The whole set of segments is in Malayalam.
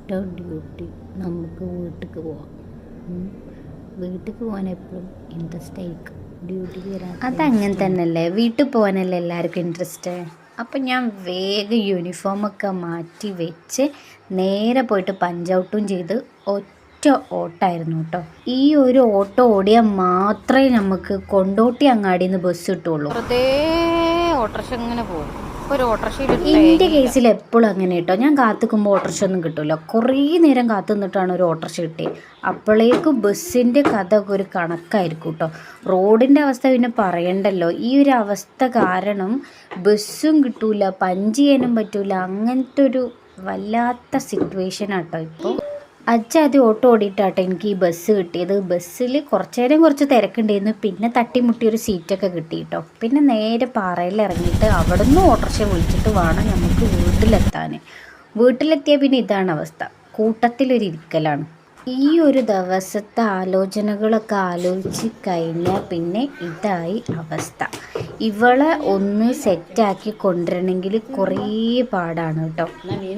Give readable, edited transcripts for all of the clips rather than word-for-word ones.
ആഫ്റ്റർ ഡ്യൂട്ടി നമുക്ക് വീട്ടിലേക്ക് പോവാം. വീട്ടിലേക്ക് പോകാൻ എപ്പോഴും ഇൻട്രസ്റ്റ് ആയിരിക്കും. ഡ്യൂട്ടിക്ക് വരാൻ അതങ്ങനെ തന്നെയല്ലേ, വീട്ടിൽ പോകാനല്ലേ എല്ലാവർക്കും ഇൻട്രസ്റ്റ്. അപ്പം ഞാൻ വേഗം യൂണിഫോമൊക്കെ മാറ്റി വെച്ച് നേരെ പോയിട്ട് പഞ്ച് ഔട്ടും ചെയ്ത് ഒറ്റ ഓട്ടമായിരുന്നു കേട്ടോ. ഈ ഒരു ഓട്ടോ ഓടിയാൽ മാത്രമേ നമുക്ക് കൊണ്ടോട്ടി അങ്ങാടിയിൽ നിന്ന് ബസ് കിട്ടുള്ളൂ. വെറുതെ ഓട്ടോറിക്ഷ ഇങ്ങനെ പോകും. എൻ്റെ കേസിൽ എപ്പോഴും അങ്ങനെ കേട്ടോ. ഞാൻ കാത്തുക്കുമ്പോൾ ഓട്ടോറിക്ഷ ഒന്നും കിട്ടില്ല. കുറേ നേരം കാത്തു നിന്നിട്ടാണ് ഒരു ഓട്ടോറിക്ഷ കിട്ടിയത്. അപ്പോഴേക്കും ബസ്സിൻ്റെ കഥ ഒരു കണക്കായിരിക്കും കേട്ടോ. റോഡിൻ്റെ അവസ്ഥ പിന്നെ പറയണ്ടല്ലോ. ഈ ഒരു അവസ്ഥ കാരണം ബസ്സും കിട്ടൂല, പഞ്ച് ചെയ്യാനും പറ്റൂല. അങ്ങനത്തെ ഒരു വല്ലാത്ത സിറ്റുവേഷനാട്ടോ ഇപ്പോൾ. അജ്ജാതി ഓട്ടോ ഓടിയിട്ടാട്ടോ എനിക്ക് ഈ ബസ് കിട്ടിയത്. ബസ്സിൽ കുറച്ച് നേരം കുറച്ച് തിരക്കുണ്ടായിരുന്നു. പിന്നെ തട്ടിമുട്ടിയൊരു സീറ്റൊക്കെ കിട്ടി കേട്ടോ. പിന്നെ നേരെ പാറയിൽ ഇറങ്ങിയിട്ട് അവിടെ നിന്ന് ഓട്ടോറിക്ഷ വിളിച്ചിട്ട് വേണം നമുക്ക് വീട്ടിലെത്താൻ. വീട്ടിലെത്തിയാൽ പിന്നെ ഇതാണ് അവസ്ഥ, കൂട്ടത്തിലൊരിക്കലാണ്. ഈ ഒരു ദിവസത്തെ ആലോചനകളൊക്കെ ആലോചിച്ച് കഴിഞ്ഞാൽ പിന്നെ ഇതായി അവസ്ഥ. ഇവളെ ഒന്ന് സെറ്റാക്കി കൊണ്ടുവരണമെങ്കിൽ കുറേ പാടാണ് കേട്ടോ.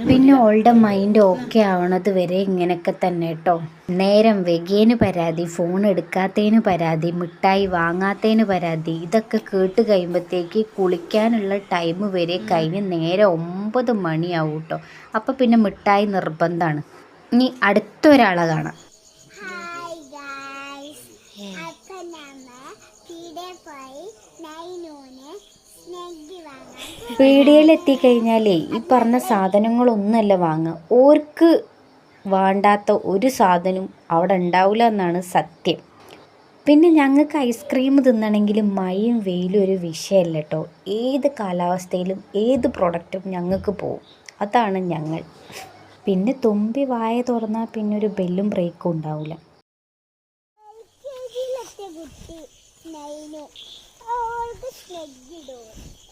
പിന്നെ ഓളുടെ മൈൻഡ് ഓക്കെ ആവണത് വരെ ഇങ്ങനെയൊക്കെ തന്നെ കേട്ടോ. നേരം വെഗേന് പരാതി, ഫോൺ എടുക്കാത്തതിന് പരാതി, മിഠായി വാങ്ങാത്തതിന് പരാതി. ഇതൊക്കെ കേട്ട് കഴിയുമ്പോഴത്തേക്ക് കുളിക്കാനുള്ള ടൈം വരെ കഴിഞ്ഞ് നേരെ 9 മണിയാവും കേട്ടോ. അപ്പോൾ പിന്നെ മിഠായി നിർബന്ധമാണ്. ഇനി അടുത്തൊരാളെ കാണാം. പീടികയിലെത്തിക്കഴിഞ്ഞാലേ ഈ പറഞ്ഞ സാധനങ്ങളൊന്നുമല്ല വാങ്ങുക. ഓർക്ക് വേണ്ടാത്ത ഒരു സാധനവും അവിടെ ഉണ്ടാവില്ല എന്നാണ് സത്യം. പിന്നെ ഞങ്ങൾക്ക് ഐസ്ക്രീം തിന്നണമെങ്കിൽ മഴയും വെയിലും ഒരു വിഷയമല്ല കേട്ടോ. ഏത് കാലാവസ്ഥയിലും ഏത് പ്രൊഡക്റ്റും ഞങ്ങൾക്ക് പോവും. അതാണ് ഞങ്ങൾ. പിന്നെ തുമ്പി വായ തുറന്നാൽ പിന്നെ ഒരു ബെല്ലും ബ്രേക്കും ഉണ്ടാവില്ല. കുട്ടി